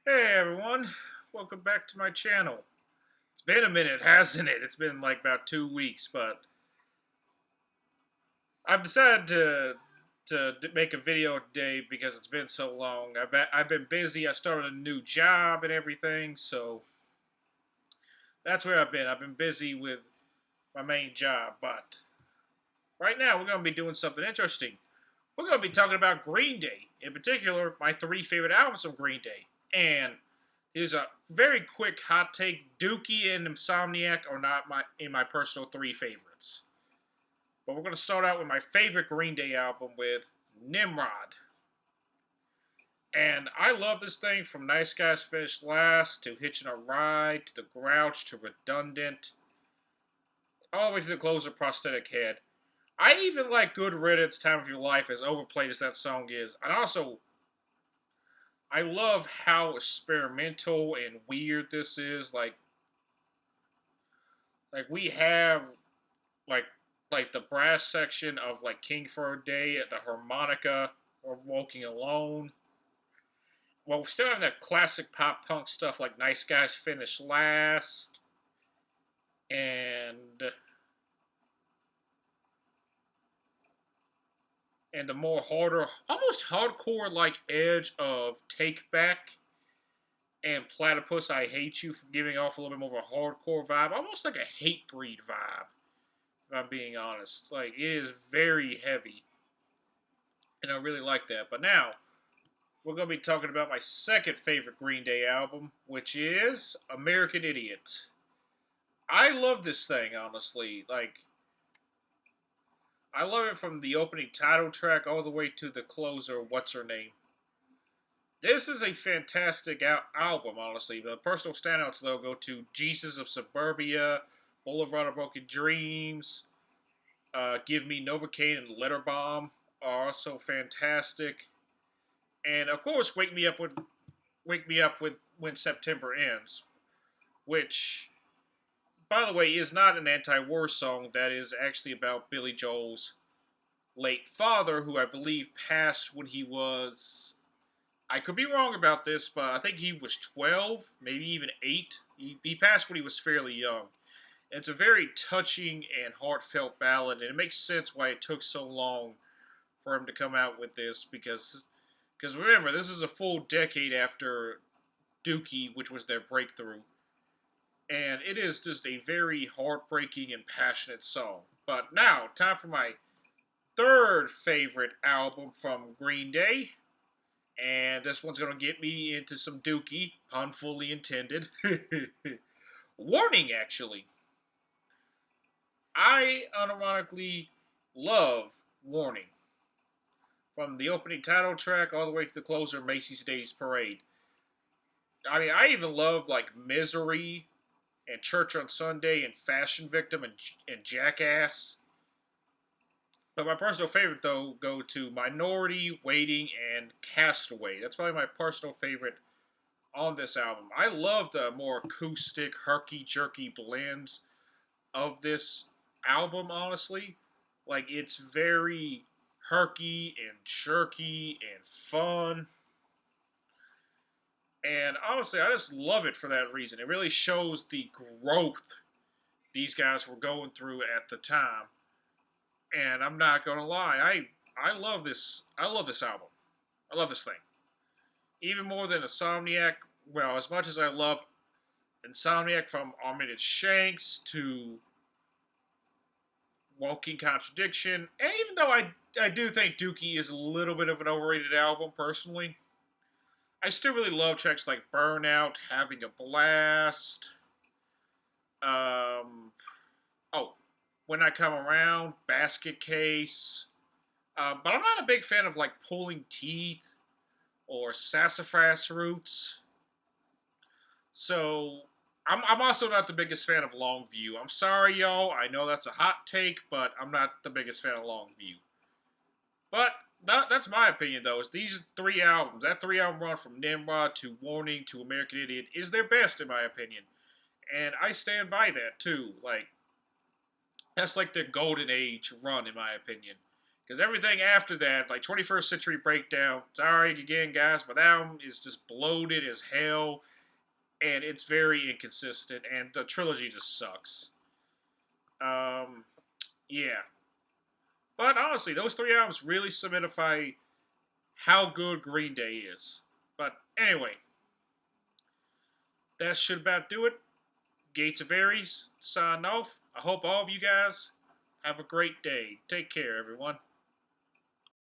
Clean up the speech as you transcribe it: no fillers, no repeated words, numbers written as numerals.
Hey everyone, welcome back to my channel. It's been a minute, hasn't it? It's been like about 2 weeks, but I've decided to make a video today because it's been so long. I've been busy. I started a new job and everything, so that's where I've been. I've been busy with my main job, but right now we're going to be doing something interesting. We're going to be talking about Green Day, in particular, my three favorite albums from Green Day, and here's a very quick hot take: Dookie and Insomniac are not my personal three favorites. But we're gonna start out with my favorite Green Day album with Nimrod. And I love this thing from Nice Guys Finish Last to Hitching a Ride to The Grouch to Redundant, all the way to the closer Prosthetic Head. I even like Good Riddance, Time of Your Life, as overplayed as that song is. And also, I love how experimental and weird this is. Like we have like like the brass section of like King for a Day, the harmonica of Walking Alone. Well, we still have that classic pop punk stuff like Nice Guys Finish Last, and the more harder, almost hardcore like edge of Take Back and Platypus I Hate You, for giving off a little bit more of a hardcore vibe, almost like a Hatebreed vibe, if I'm being honest. Like, it is very heavy, and I really like that. But now, we're going to be talking about my second favorite Green Day album, which is American Idiot. I love this thing, honestly. Like, I love it from the opening title track all the way to the closer, What's Her Name. This is a fantastic album, honestly. The personal standouts, though, go to Jesus of Suburbia, Boulevard of Broken Dreams, Give Me Novocaine, and Letter Bomb are also fantastic. And of course, Wake Me Up with When September Ends, which, by the way, is not an anti-war song. That is actually about Billy Joel's late father, who I believe passed when he was. I could be wrong about this, but I think he was 12, maybe even 8. He passed when he was fairly young. It's a very touching and heartfelt ballad, and it makes sense why it took so long for him to come out with this, because remember, this is a full decade after Dookie, which was their breakthrough. And it is just a very heartbreaking and passionate song. But now, time for my third favorite album from Green Day. And this one's going to get me into some Dookie, pun fully intended. Warning, actually. I unironically love Warning. From the opening title track all the way to the closer, Macy's Day's Parade. I mean, I even love like Misery and Church on Sunday and Fashion Victim and Jackass. But my personal favorite, though, go to Minority, Waiting, and Castaway. That's probably my personal favorite on this album. I love the more acoustic, herky-jerky blends of this album, honestly. Like, it's very herky and jerky and fun. And honestly, I just love it for that reason. It really shows the growth these guys were going through at the time. And I'm not gonna lie, I love this. I love this album. I love this thing even more than Insomniac. Well, as much as I love Insomniac, from Armitage Shanks to Walking Contradiction, and even though I do think Dookie is a little bit of an overrated album personally, I still really love tracks like Burnout, Having a Blast, um, oh, When I Come Around, Basket Case. But I'm not a big fan of like Pulling Teeth or Sassafras Roots. So I'm also not the biggest fan of Longview. I'm sorry, y'all. I know that's a hot take, but I'm not the biggest fan of Longview. But that's my opinion, though. Is these three albums, that three-album run from Nimrod to Warning to American Idiot, is their best, in my opinion. And I stand by that, too. Like, that's like their golden age run, in my opinion. Because everything after that, like 21st Century Breakdown, sorry again, guys, but that album is just bloated as hell, and it's very inconsistent, and the trilogy just sucks. Yeah. But honestly, those three albums really solidify how good Green Day is. But anyway, that should about do it. Gates of Aries, sign off. I hope all of you guys have a great day. Take care, everyone.